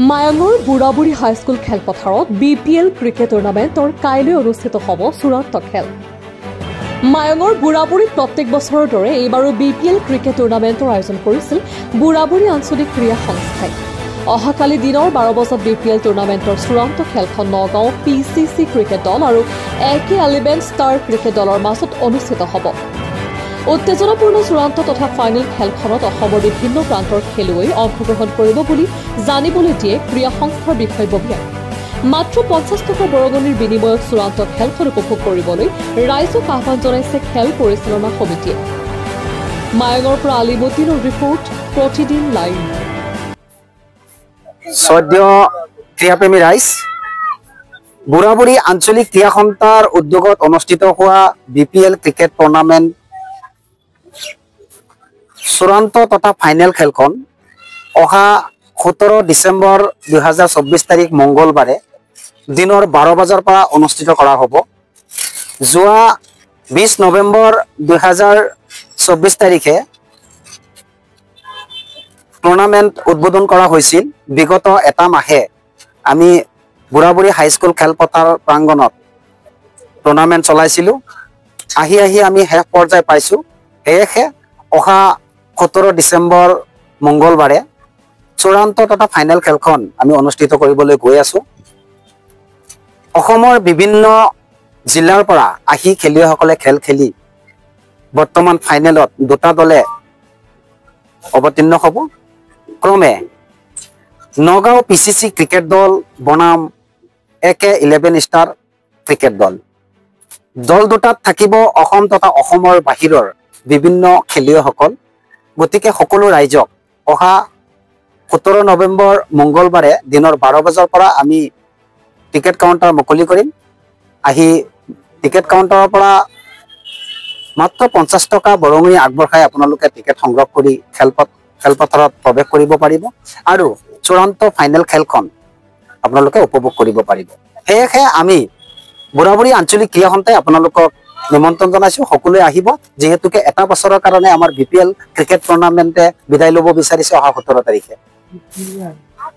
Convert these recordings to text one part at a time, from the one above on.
মায়ঙৰ বুঢ়াবুঢ়ী হাইস্কুল খেলপথাৰত BPL cricket টুৰ্ণামেণ্টৰ কাইলৈ অনুষ্ঠিত হ'ব চূড়ান্ত খেল। মায়ঙৰ বুঢ়াবুঢ়ীত প্ৰত্যেক বছৰৰ দৰে এইবাৰো BPL ক্ৰিকেট টুৰ্ণামেণ্টৰ আয়োজন কৰিছিল বুঢ়াবুঢ়ী আঞ্চলিক ক্ৰীড়া সংস্থাই। অহাকালি দিনৰ 12 বজাত BPL টুৰ্ণামেণ্টৰ চূড়ান্ত খেলখন নগাঁও PCC ক্ৰিকেট দল আৰু AK11 ষ্টাৰ ক্ৰিকেট দলৰ মাজত অনুষ্ঠিত হ'ব। উত্তেজনাপূৰ্ণ চূড়ান্ত তথা ফাইনেল খেলখনত অসমৰ বিভিন্ন প্ৰান্তৰ খেলুৱৈ অংশগ্ৰহণ কৰিব বুলি জানিবলৈ দিয়ে ক্ৰীড়া সংস্থাৰ বিষয়ববীয়াই। মাত্ৰ 50 টকা বৰঙণিৰ বিনিময়ত চূড়ান্ত খেলখন উপভোগ কৰিবলৈ ৰাইজক আহ্বান জনাইছে খেল পৰিচালনা সমিতিয়ে। মায়ঙৰ পৰা আলিমুদ্দিনৰ ৰিপৰ্ট, প্ৰতিদিন লাইভ। সদ্য ক্ৰীড়াপ্ৰেমী ৰাইজ, বুঢ়াবুঢ়ী আঞ্চলিক ক্ৰীড়া সন্থাৰ উদ্যোগত অনুষ্ঠিত হোৱা BPL ক্ৰিকেট টুৰ্ণামেণ্ট চূড়ান্ত তথা ফাইনেল খেলখন অহা 17 ডিচেম্বৰ 2024 তাৰিখ মংগলবাৰে দিনৰ 12 বজাৰ পৰা অনুষ্ঠিত কৰা হ'ব। যোৱা 20 নৱেম্বৰ 2024 তাৰিখে টুৰ্ণামেণ্ট উদ্বোধন কৰা হৈছিল। বিগত এটা মাহে আমি বুঢ়াবুঢ়ী হাইস্কুল খেলপথাৰ প্ৰাংগণত টুৰ্ণামেণ্ট চলাইছিলোঁ। আহি আমি শেষ পৰ্যায় পাইছোঁ। সেয়েহে অহা 17 ডিচেম্বৰ মংগলবাৰে চূড়ান্ত তথা ফাইনেল খেলখন আমি অনুষ্ঠিত কৰিবলৈ গৈ আছোঁ। অসমৰ বিভিন্ন জিলাৰ পৰা আহি খেলুৱৈসকলে খেল খেলি বৰ্তমান ফাইনেলত দুটা দলে অৱতীৰ্ণ হ'ব। ক্ৰমে নগাঁও PCC ক্ৰিকেট দল বনাম AK11 ষ্টাৰ ক্ৰিকেট দল। দল দুটাত থাকিব অসম তথা অসমৰ বাহিৰৰ বিভিন্ন খেলুৱৈসকল। গতিকে সকলো ৰাইজক অহা 17 নৱেম্বৰ মংগলবাৰে দিনৰ 12 বজাৰ পৰা আমি টিকেট কাউণ্টাৰ মুকলি কৰিম। আহি টিকেট কাউণ্টাৰৰ পৰা মাত্ৰ 50 টকা বৰঙণি আগবঢ়াই আপোনালোকে টিকেট সংগ্ৰহ কৰি খেলপথাৰত প্ৰৱেশ কৰিব পাৰিব আৰু চূড়ান্ত ফাইনেল খেলখন আপোনালোকে উপভোগ কৰিব পাৰিব। সেয়েহে আমি বুঢ়াবুঢ়ী আঞ্চলিক ক্ৰীড়া সন্থাই আপোনালোকক নিমন্ত্ৰণ জনাইছোঁ। সকলোৱে আহিব, যিহেতুকে এটা বছৰৰ কাৰণে আমাৰ BPL ক্ৰিকেট টুৰ্ণামেণ্টে বিদায় ল'ব বিচাৰিছে অহা 17 তাৰিখে।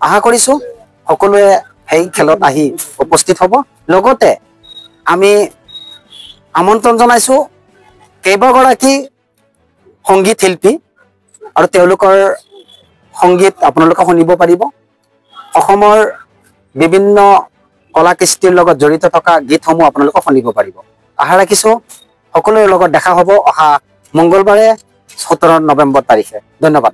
আশা কৰিছোঁ সকলোৱে সেই খেলত আহি উপস্থিত হ'ব। লগতে আমি আমন্ত্ৰণ জনাইছোঁ কেইবাগৰাকী সংগীত শিল্পী আৰু তেওঁলোকৰ সংগীত আপোনালোকে শুনিব পাৰিব। অসমৰ বিভিন্ন কলা কৃষ্টিৰ লগত জড়িত থকা গীতসমূহ আপোনালোকে শুনিব পাৰিব। আশা ৰাখিছোঁ সকলোৰে লগত দেখা হ'ব অহা মংগলবাৰে 17 নৱেম্বৰ তাৰিখে। ধন্যবাদ।